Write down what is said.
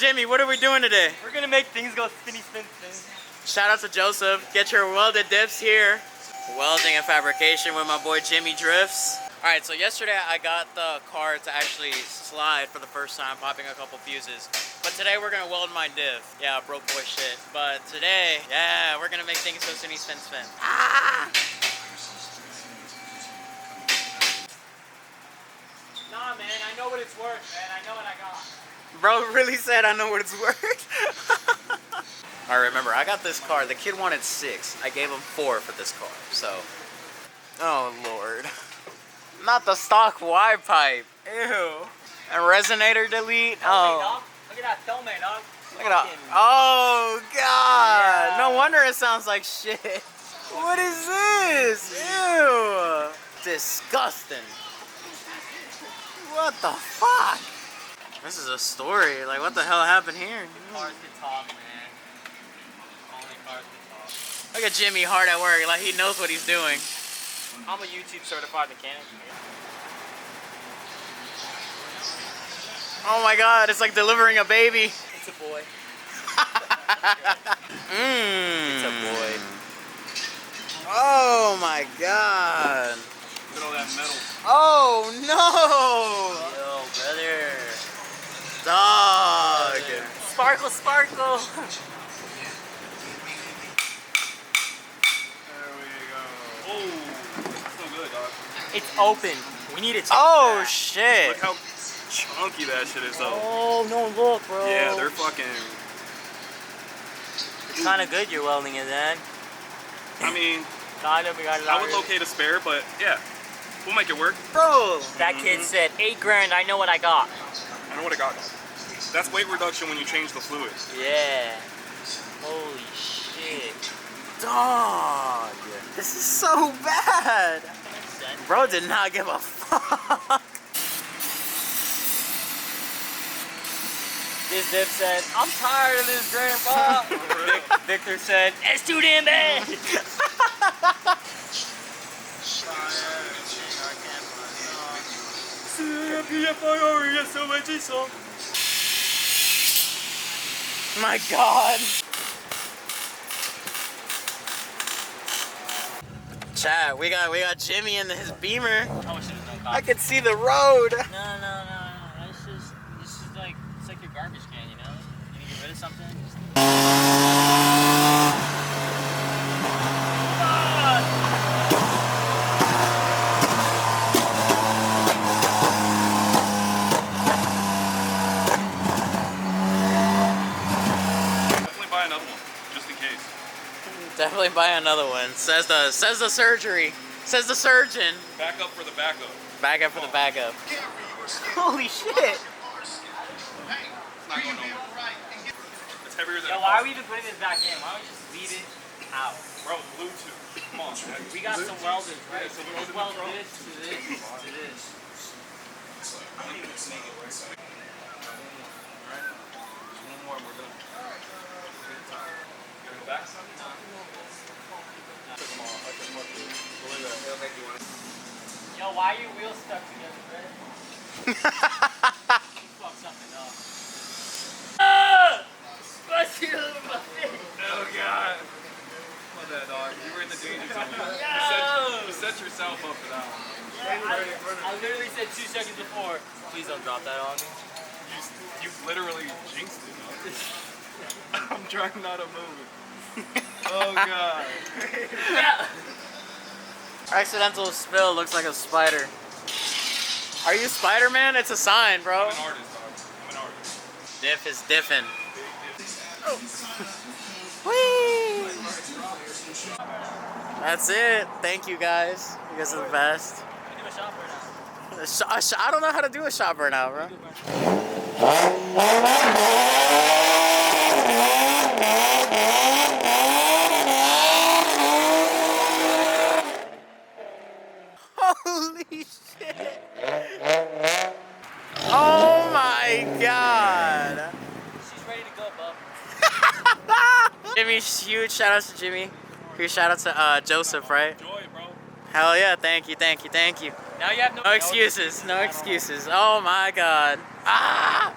Jimmy, what are we doing today? We're gonna make things go spinny spin spin. Shout out to Joseph. Get your welded diffs here. Welding and fabrication with my boy Jimmy Drifts. All right, so yesterday I got the car to actually slide for the first time, popping a couple fuses. But today we're gonna weld my diff. Yeah, broke boy shit. But today, yeah, we're gonna make things go spinny spin spin. Ah! Nah, man, I know what it's worth, man. I know what I got. Bro really said I know what it's worth. All right, remember, I got this car. The kid wanted 6. I gave him 4 for this car, so. Oh, Lord. Not the stock Y pipe. Ew. And resonator delete. Oh. Look at that Tome, dog. Look at that. Oh, God. Yeah. No wonder it sounds like shit. What is this? Ew. Disgusting. What the fuck? This is a story. Like, what the hell happened here? Cars can talk, man. Only cars can talk. Look at Jimmy hard at work. Like, he knows what he's doing. I'm a YouTube certified mechanic. Oh my God, it's like delivering a baby. It's a boy. It's a boy. Oh my God. Look at all that metal. Oh no. Yo, brother. Dog. Sparkle, sparkle. There we go. Oh, it's so good, dog. It's open. We need it to. Oh shit. Look how chunky that shit is, though. Oh, no, look, bro. Yeah, they're fucking. It's kind of good you're welding it then. I mean, We got I would locate a spare, but yeah, we'll make it work. Bro. That kid said, 8 grand, I know what I got. I know what I got. That's weight reduction when you change the fluid. Yeah. Holy shit. Dog. This is so bad. Bro did not give a fuck. This diff said, I'm tired of this, grandpa. Victor said, it's too damn bad. My God. Chat, we got Jimmy in his Beamer. I can see the road. No. This is like, it's like your garbage can, you know? You need to get rid of something. Definitely buy another one, just in case. Definitely buy another one. Says the surgery. Says the surgeon. Back up for the backup. Back up for the backup. Holy shit. It's not going nowhere. It's heavier than Yo, a why car. are we even putting this back in? Why don't we just leave it out? Bro, Bluetooth. Come on, man. We got some welders, right? Yeah, so we Let's weld weld it in the this to this to this. Alright, one more and we're done. Gotta go back? Yo, why are your wheels stuck together, Fred? Fuck something up. Ah! Oh God. Love that, dog. You were in the danger zone. You set yourself up for that one. I literally said 2 seconds before, please don't drop that on me. You literally jinxed it, dog. I'm trying not to move. Oh God. Yeah. Accidental spill looks like a spider. Are you Spider-Man? It's a sign, bro. I'm an artist, dog. I'm an artist. Diff is diffin'. Big Whee! That's it. Thank you guys. You guys are the best. Do a shot right I don't know how to do a shot burnout, bro. Holy shit. Oh my God. She's ready to go, bub. Jimmy, huge shout out to Jimmy. Huge shout out to Joseph, right? Joy, bro. Hell yeah, thank you. Now you have No excuses, no excuses. Oh my God. Ah!